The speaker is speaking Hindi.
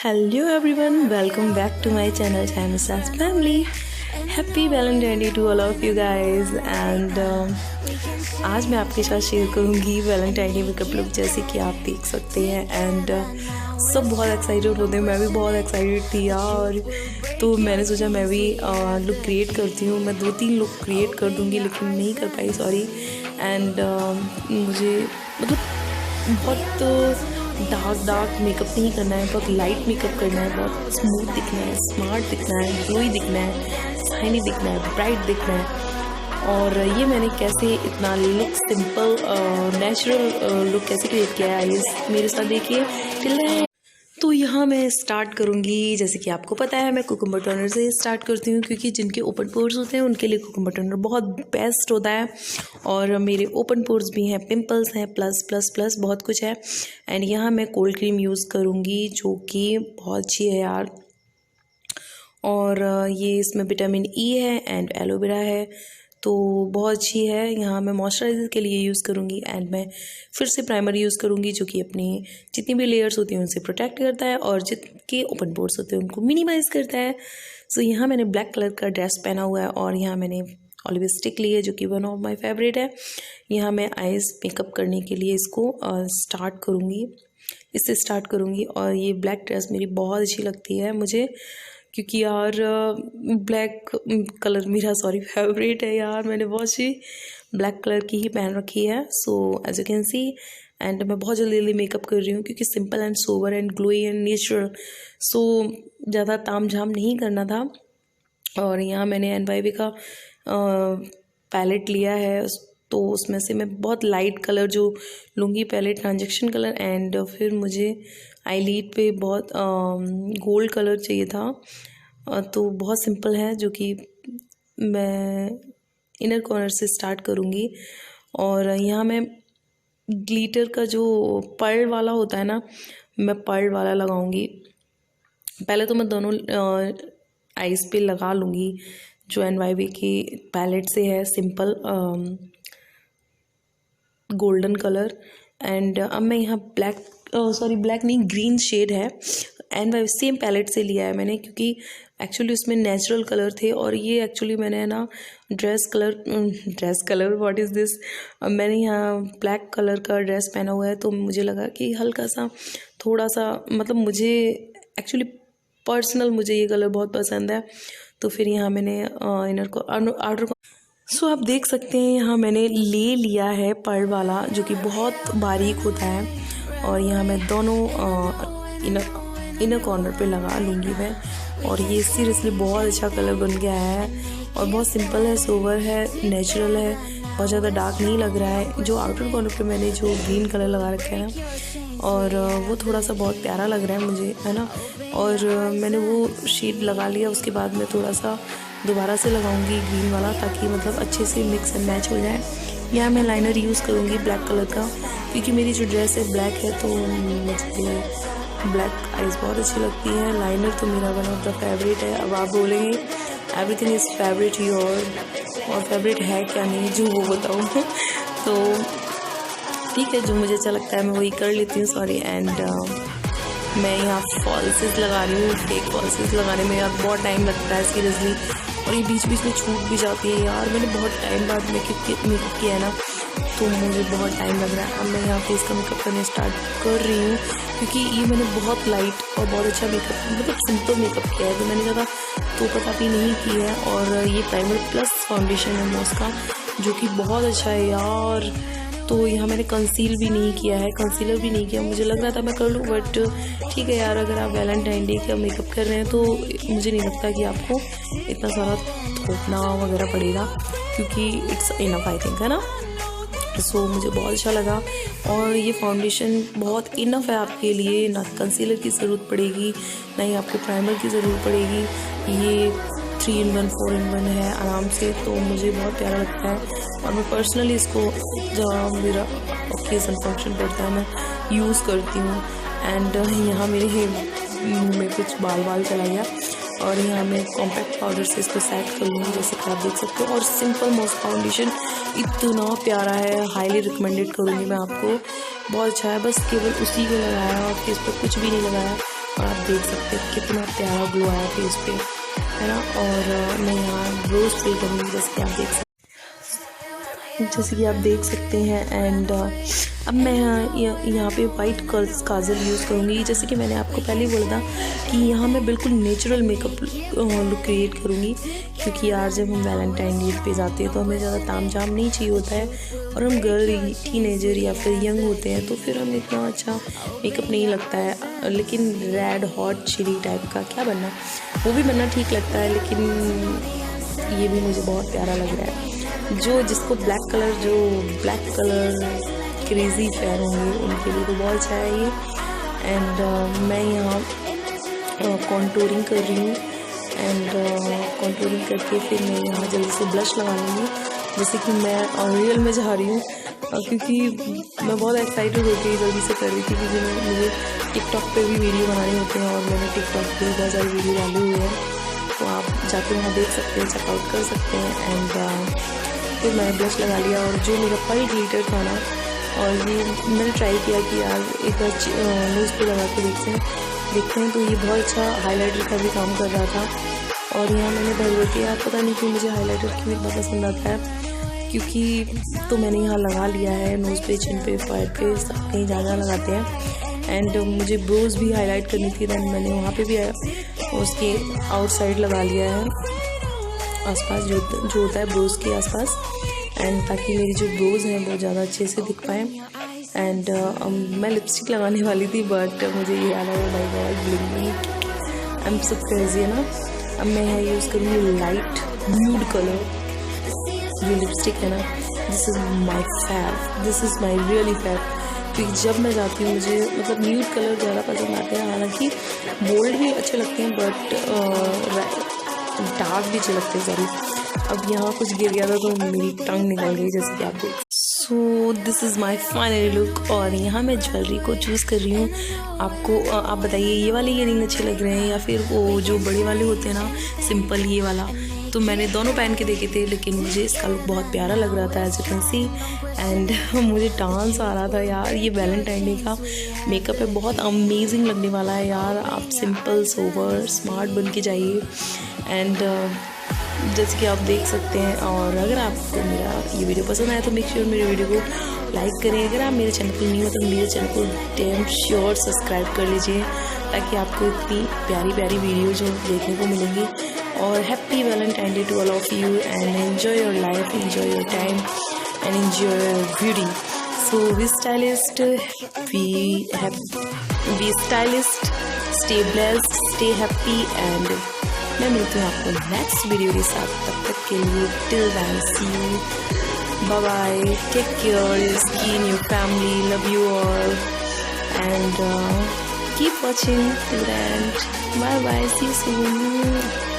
Hello everyone, welcome back to my channel chhayamishra'sfamily. Happy Valentine Day to all of you guys and आज मैं आपके साथ शेयर करूँगी वैलेंटाइन डे मेकअप लुक जैसे कि आप देख सकते हैं एंड सब बहुत एक्साइटेड होते हैं। मैं भी बहुत एक्साइटेड थी यार, तो मैंने सोचा मैं भी लुक क्रिएट करती हूँ। मैं 2-3 लुक क्रिएट कर दूँगी लेकिन नहीं कर पाई, सॉरी। एंड मुझे मतलब बहुत डार्क मेकअप नहीं करना है, बहुत लाइट मेकअप करना है, बहुत स्मूथ दिखना है, स्मार्ट दिखना है, ग्लोई दिखना है, शाइनी दिखना है, ब्राइट दिखना है। और ये मैंने कैसे इतना लुक सिंपल नेचुरल लुक कैसे क्रिएट किया है, ये मेरे साथ देखिए टिल। तो यहाँ मैं स्टार्ट करूँगी, जैसे कि आपको पता है मैं कुकुम्बर टोनर से स्टार्ट करती हूँ क्योंकि जिनके ओपन पोर्स होते हैं उनके लिए कुकुम्बर टोनर बहुत बेस्ट होता है। और मेरे ओपन पोर्स भी हैं, पिंपल्स हैं, प्लस प्लस प्लस बहुत कुछ है। एंड यहाँ मैं कोल्ड क्रीम यूज़ करूँगी जो कि बहुत अच्छी है यार। और ये इसमें विटामिन ई है एंड एलोवेरा है, तो बहुत अच्छी है। यहाँ मैं मॉइस्चराइज़र के लिए यूज़ करूँगी एंड मैं फिर से प्राइमर यूज़ करूँगी जो कि अपनी जितनी भी लेयर्स होती हैं उनसे प्रोटेक्ट करता है और जितने ओपन पोर्स होते हैं उनको मिनिमाइज़ करता है। सो यहाँ मैंने ब्लैक कलर का ड्रेस पहना हुआ है और यहाँ मैंने ऑलिव स्टिक ली है जो कि वन ऑफ माई फेवरेट है। यहाँ मैं आइज़ मेकअप करने के लिए इसको स्टार्ट करूँगी, इससे स्टार्ट करूँगी। और ये ब्लैक ड्रेस मेरी बहुत अच्छी लगती है मुझे, क्योंकि यार ब्लैक कलर मेरा फेवरेट है यार। मैंने बहुत सी ब्लैक कलर की ही पहन रखी है। So as you can see, and मैं बहुत जल्दी मेकअप कर रही हूँ क्योंकि simple and sober and glowy and natural, so ज़्यादा ताम झाम नहीं करना था। और यहाँ मैंने NYB का पैलेट लिया है, तो उसमें से मैं बहुत लाइट कलर जो लूँगी पहले, ट्रांजेक्शन कलर, एंड फिर मुझे आईलिड पे बहुत गोल्ड कलर चाहिए था। तो बहुत सिंपल है जो कि मैं इनर कॉर्नर से स्टार्ट करूँगी। और यहाँ मैं ग्लिटर का जो पर्ल वाला होता है ना, मैं पर्ल वाला लगाऊंगी। पहले तो मैं दोनों आईज पे लगा लूँगी जो NYB की पैलेट से है, सिंपल गोल्डन कलर। एंड अब मैं यहाँ ब्लैक नहीं, ग्रीन शेड है NYB सेम पैलेट से लिया है मैंने, क्योंकि एक्चुअली उसमें नेचुरल कलर थे और ये एक्चुअली मैंने ना dress colour what is this, मैंने यहाँ ब्लैक कलर का ड्रेस पहना हुआ है, तो मुझे लगा कि हल्का सा थोड़ा सा, मतलब मुझे एक्चुअली पर्सनल मुझे ये कलर बहुत पसंद है, तो फिर यहाँ मैंने इनर को आउटर को सो आप देख सकते हैं यहाँ मैंने ले लिया है पर्ल वाला जो कि बहुत बारीक होता है। और यहाँ मैं दोनों इनर कॉर्नर पे लगा लूँगी मैं। और ये सीरियसली बहुत अच्छा कलर बन गया है और बहुत सिंपल है, सोबर है, नेचुरल है, बहुत ज़्यादा डार्क नहीं लग रहा है। जो आउटर कॉर्नर पे मैंने जो ग्रीन कलर लगा रखा है ना, और वो थोड़ा सा बहुत प्यारा लग रहा है मुझे, है ना। और मैंने वो शेड लगा लिया, उसके बाद मैं थोड़ा सा दोबारा से लगाऊंगी ग्रीन वाला, ताकि मतलब अच्छे से मिक्स एंड मैच हो जाए। यहाँ मैं लाइनर यूज़ करूँगी ब्लैक कलर का, क्योंकि मेरी जो ड्रेस है ब्लैक है, तो मुझे ब्लैक आइज़ बहुत अच्छी लगती है। लाइनर तो मेरा वन ऑफ द फेवरेट है। अब आप बोलेंगे एवरीथिंग इज़ फेवरेट योर, और फेवरेट है क्या नहीं जो वो बताऊँ तो ठीक है, जो मुझे अच्छा लगता है मैं वही कर लेती हूँ, सॉरी। एंड मैं यहाँ फॉल्सेस लगा रही हूँ। फेक फॉल्सेस लगाने में यार बहुत टाइम लगता है सीरियसली, और ये बीच बीच में छूट भी जाती है यार। मैंने बहुत टाइम बाद मेकअप किया है ना, तो मुझे बहुत टाइम लग रहा है। अब मैं यहाँ फेस का मेकअप करने स्टार्ट कर रही हूँ, क्योंकि ये मैंने बहुत लाइट और बहुत अच्छा मेकअप, मतलब सिंपल मेकअप किया है, तो मैंने ज़्यादा तो पता भी नहीं की है। और ये प्राइमर प्लस फाउंडेशन है मॉस का, जो कि बहुत अच्छा है यार। तो यहाँ मैंने कंसीलर भी नहीं किया, मुझे लग रहा था मैं कर लूँ, बट ठीक है यार, अगर आप वैलेंटाइन डे का मेकअप कर रहे हैं तो मुझे नहीं लगता कि आपको इतना सारा थोपना वगैरह पड़ेगा, क्योंकि इट्स इनफ आई थिंक, है ना। सो मुझे बहुत अच्छा लगा। और ये फाउंडेशन बहुत इनफ है आपके लिए, ना कंसीलर की ज़रूरत पड़ेगी, ना ही आपको प्राइमर की ज़रूरत पड़ेगी। ये 3-in-1 4-in-1 है आराम से, तो मुझे बहुत प्यारा लगता है। और मैं पर्सनली इसको जब मेरा ओकेजन फंक्शन पड़ता है मैं यूज़ करती हूँ। एंड यहाँ मेरे मुँह में कुछ बाल चला गया, और यहाँ मैं कॉम्पैक्ट पाउडर से इसको सेट करूँगी, जैसे कि आप देख सकते हो। और सिंपल मॉस फाउंडेशन इतना प्यारा है, हाईली रिकमेंडेड करूँगी मैं आपको, बहुत अच्छा है। बस केवल उसी को लगाया और फेस पर कुछ भी नहीं लगाया, आप देख सकते हैं कितना प्यारा ग्लो आया फेस पे, है ना। और मैं यहाँ रोज़ फिल करूँगी जैसे कि आप देख सकते हैं। एंड अब मैं यहाँ पे वाइट काजल यूज़ करूँगी। जैसे कि मैंने आपको पहले ही बोला था कि यहाँ मैं बिल्कुल नेचुरल मेकअप लुक क्रिएट करूँगी, क्योंकि यार जब हम वैलेंटाइन डे पे जाते हैं तो हमें ज़्यादा ताम झाम नहीं चाहिए होता है, और हम गर्ल टीनेजर या फिर यंग होते हैं तो फिर हमें इतना अच्छा मेकअप नहीं लगता है। लेकिन रेड हॉट चिली टाइप का क्या बनना, वो भी बनना ठीक लगता है, लेकिन ये भी मुझे बहुत प्यारा लग रहा है। जिसको ब्लैक कलर क्रेज़ी फैन होंगे उनके लिए तो बहुत अच्छा है ये। एंड मैं यहाँ कॉन्टूरिंग कर रही हूँ, एंड कॉन्टूरिंग करके फिर मैं यहाँ जल्दी से ब्लश लगा लूँगी। जैसे कि मैं रियल में जा रही हूँ, क्योंकि मैं बहुत एक्साइटेड होकर जल्दी से कर रही थी, क्योंकि मुझे टिकटॉक पे भी वीडियो बनाने होते हैं और मैंने टिकटॉक पे बहुत सारी वीडियो डाली हुई है, तो आप जाके वहाँ देख सकते हैं, चेकआउट कर सकते हैं। एंड फिर मैंने ब्लश लगा लिया, और जो मेरा वाइट ग्लिटर था ना, और ये मैंने ट्राई किया कि यार एक बार नोज़ पे लगा के देखते हैं, तो ये बहुत अच्छा हाइलाइटर का भी काम कर रहा था। और यहाँ मैंने भर के, यार पता नहीं क्यों मुझे हाइलाइटर क्यों इतना पसंद आता है, क्योंकि तो मैंने यहाँ लगा लिया है नोज़ पे, चिन पे, फोrehead पे, सब कहीं जगह लगाते हैं। एंड मुझे ब्रोज भी हाईलाइट करनी थी, दैन मैंने वहाँ पे भी उसके आउटसाइड लगा लिया है, आसपास जो होता है ब्रोज के आसपास, एंड ताकि मेरी जो ब्रोज हैं वो ज़्यादा अच्छे से दिख पाए। एंड मैं लिपस्टिक लगाने वाली थी, बट मुझे ये याद आया, my God blinking, I am so crazy, है ना। अब मैं यहाँ यूज़ करूँगी लाइट न्यूड कलर, जो लिपस्टिक है ना, this is my really fave, क्योंकि जब मैं जाती हूँ मुझे मतलब न्यूड कलर ज़्यादा पसंद आते हैं। हालांकि बोल्ड भी अच्छे लगते हैं, बट डार्क भी अच्छे लगते हैं। सॉरी, अब यहाँ कुछ गिर गया था तो मेरी टंग निकल गई, जैसे कि आप देख। So this is my final look, और यहाँ मैं ज्वेलरी को चूज़ कर रही हूँ। आप बताइए ये वाले इयरिंग अच्छे लग रहे हैं या फिर वो जो बड़े वाले होते हैं ना, सिंपल ये वाला। तो मैंने दोनों पहन के देखे थे, लेकिन मुझे इसका लुक बहुत प्यारा लग रहा था, as you can see. And मुझे डांस आ रहा था यार। ये वैलेंटाइन डे का मेकअप है, बहुत अमेजिंग लगने वाला है यार। आप सिंपल सोबर स्मार्ट बन के जाइए। एंड जैसे कि आप देख सकते हैं, और अगर आपको मेरा ये वीडियो पसंद आया तो मेक श्योर मेरे वीडियो को लाइक करें। अगर आप मेरे चैनल पर नहीं हो तो मेरे चैनल को डैम श्योर सब्सक्राइब कर लीजिए, ताकि आपको इतनी प्यारी प्यारी वीडियो जो देखने को मिलेंगी। और happy Valentine Day to all of you, and enjoy your life, enjoy your time, and enjoy your beauty. So be stylist, be stylist, stay blessed, stay happy, and मैं मिलती हूँ आपको नेक्स्ट वीडियो के साथ। तब तक के लिए till then see you, bye bye, take care your skin, your family, love you all, and keep watching till then, bye bye, see you soon.